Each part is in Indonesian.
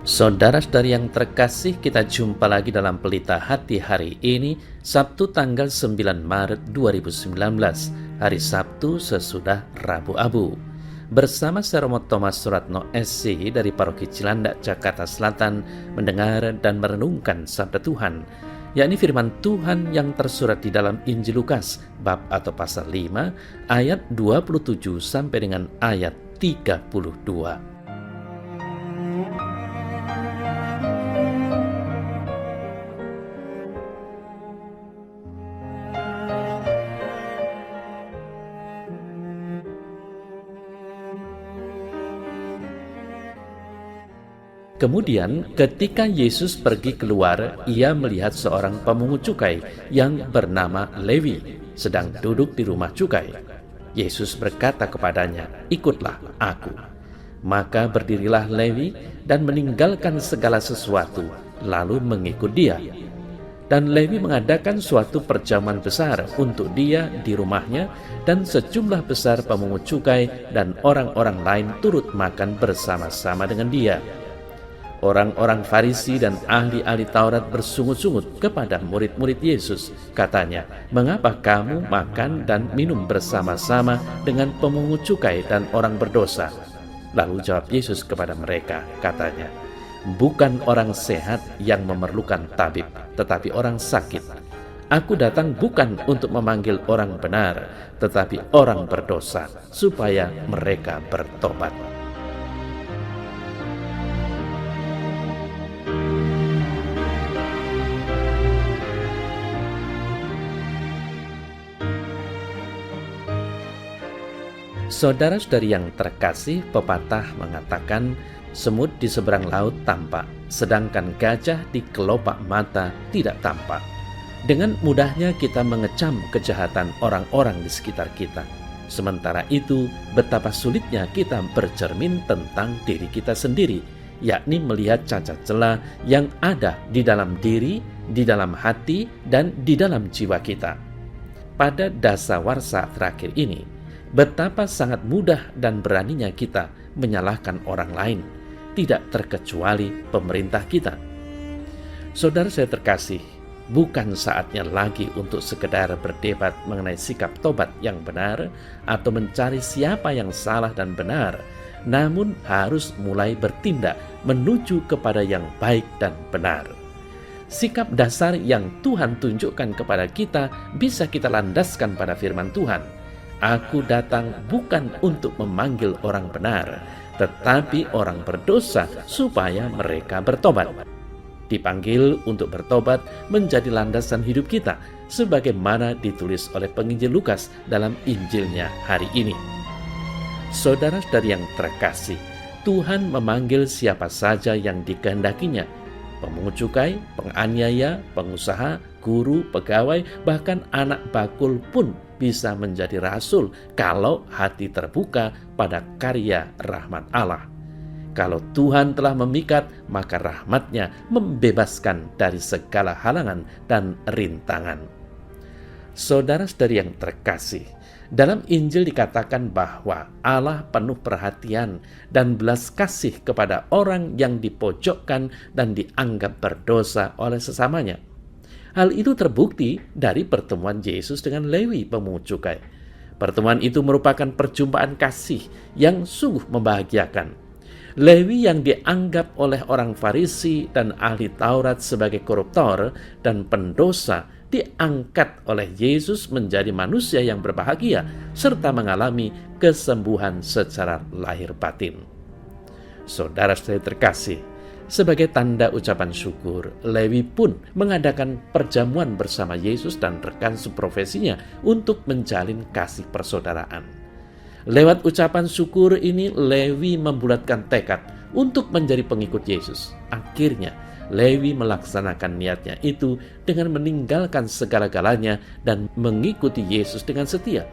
Saudara-saudari yang terkasih, kita jumpa lagi dalam Pelita Hati hari ini, Sabtu tanggal 9 Maret 2019, hari Sabtu sesudah Rabu Abu. Bersama saya Romo Thomas Suratno SC dari Paroki Cilandak, Jakarta Selatan, mendengar dan merenungkan sabda Tuhan, yakni firman Tuhan yang tersurat di dalam Injil Lukas, bab atau pasal 5, ayat 27 sampai dengan ayat 32. Kemudian ketika Yesus pergi keluar, ia melihat seorang pemungut cukai yang bernama Lewi sedang duduk di rumah cukai. Yesus berkata kepadanya, "Ikutlah aku." Maka berdirilah Lewi dan meninggalkan segala sesuatu, lalu mengikut dia. Dan Lewi mengadakan suatu perjamuan besar untuk dia di rumahnya, dan sejumlah besar pemungut cukai dan orang-orang lain turut makan bersama-sama dengan dia. Orang-orang Farisi dan ahli-ahli Taurat bersungut-sungut kepada murid-murid Yesus. Katanya, "Mengapa kamu makan dan minum bersama-sama dengan pemungut cukai dan orang berdosa?" Lalu jawab Yesus kepada mereka, katanya, "Bukan orang sehat yang memerlukan tabib, tetapi orang sakit. Aku datang bukan untuk memanggil orang benar, tetapi orang berdosa, supaya mereka bertobat." Saudara-saudari yang terkasih, pepatah mengatakan semut di seberang laut tampak, sedangkan gajah di kelopak mata tidak tampak. Dengan mudahnya kita mengecam kejahatan orang-orang di sekitar kita. Sementara itu, betapa sulitnya kita bercermin tentang diri kita sendiri, yakni melihat cacat celah yang ada di dalam diri, di dalam hati, dan di dalam jiwa kita. Pada dasawarsa terakhir ini, betapa sangat mudah dan beraninya kita menyalahkan orang lain, tidak terkecuali pemerintah kita. Saudara saya terkasih, bukan saatnya lagi untuk sekedar berdebat mengenai sikap tobat yang benar atau mencari siapa yang salah dan benar, namun harus mulai bertindak menuju kepada yang baik dan benar. Sikap dasar yang Tuhan tunjukkan kepada kita bisa kita landaskan pada firman Tuhan. "Aku datang bukan untuk memanggil orang benar, tetapi orang berdosa supaya mereka bertobat." Dipanggil untuk bertobat menjadi landasan hidup kita, sebagaimana ditulis oleh penginjil Lukas dalam Injilnya hari ini. Saudara-saudari yang terkasih, Tuhan memanggil siapa saja yang dikehendakinya. Pemungut cukai, penganiaya, pengusaha, guru, pegawai, bahkan anak bakul pun bisa menjadi rasul kalau hati terbuka pada karya rahmat Allah. Kalau Tuhan telah memikat, maka rahmat-Nya membebaskan dari segala halangan dan rintangan. Saudara-saudari yang terkasih, dalam Injil dikatakan bahwa Allah penuh perhatian dan belas kasih kepada orang yang dipojokkan dan dianggap berdosa oleh sesamanya. Hal itu terbukti dari pertemuan Yesus dengan Lewi pemungut cukai. Pertemuan itu merupakan perjumpaan kasih yang sungguh membahagiakan. Lewi yang dianggap oleh orang Farisi dan ahli Taurat sebagai koruptor dan pendosa diangkat oleh Yesus menjadi manusia yang berbahagia serta mengalami kesembuhan secara lahir batin. Saudara-saudari terkasih, sebagai tanda ucapan syukur, Lewi pun mengadakan perjamuan bersama Yesus dan rekan seprofesinya untuk menjalin kasih persaudaraan. Lewat ucapan syukur ini, Lewi membulatkan tekad untuk menjadi pengikut Yesus. Akhirnya, Lewi melaksanakan niatnya itu dengan meninggalkan segala-galanya dan mengikuti Yesus dengan setia.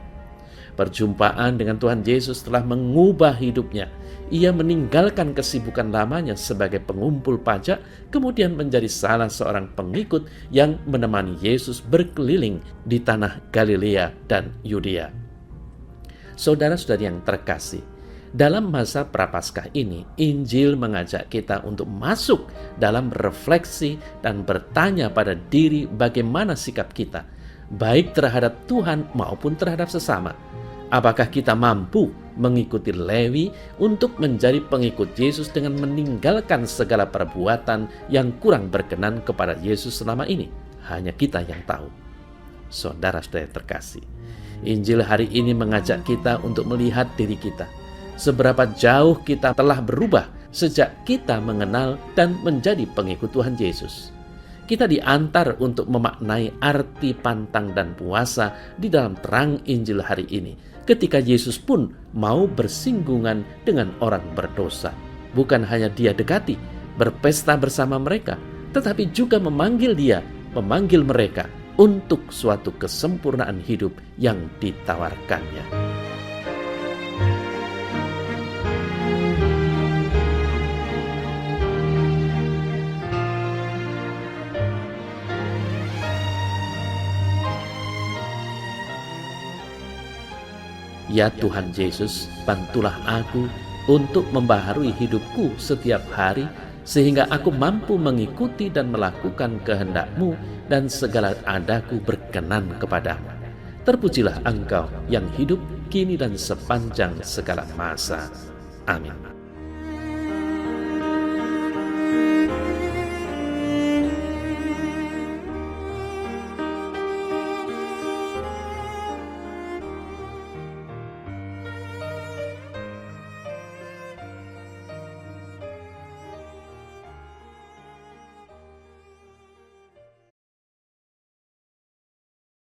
Perjumpaan dengan Tuhan Yesus telah mengubah hidupnya. Ia meninggalkan kesibukan lamanya sebagai pengumpul pajak, kemudian menjadi salah seorang pengikut yang menemani Yesus berkeliling di tanah Galilea dan Yudea. Saudara-saudari yang terkasih, Dalam masa Prapaskah ini, Injil mengajak kita untuk masuk dalam refleksi dan bertanya pada diri bagaimana sikap kita, baik terhadap Tuhan maupun terhadap sesama. Apakah kita mampu mengikuti Lewi untuk menjadi pengikut Yesus dengan meninggalkan segala perbuatan yang kurang berkenan kepada Yesus selama ini? Hanya kita yang tahu. Saudara-saudara terkasih, Injil hari ini mengajak kita untuk melihat diri kita. Seberapa jauh kita telah berubah sejak kita mengenal dan menjadi pengikut Tuhan Yesus. Kita diantar untuk memaknai arti pantang dan puasa di dalam terang Injil hari ini, ketika Yesus pun mau bersinggungan dengan orang berdosa. Bukan hanya dia dekati, berpesta bersama mereka, tetapi juga memanggil mereka untuk suatu kesempurnaan hidup yang ditawarkannya. Ya Tuhan Yesus, bantulah aku untuk membaharui hidupku setiap hari, sehingga aku mampu mengikuti dan melakukan kehendak-Mu dan segala adaku berkenan kepadamu. Terpujilah Engkau yang hidup kini dan sepanjang segala masa. Amin.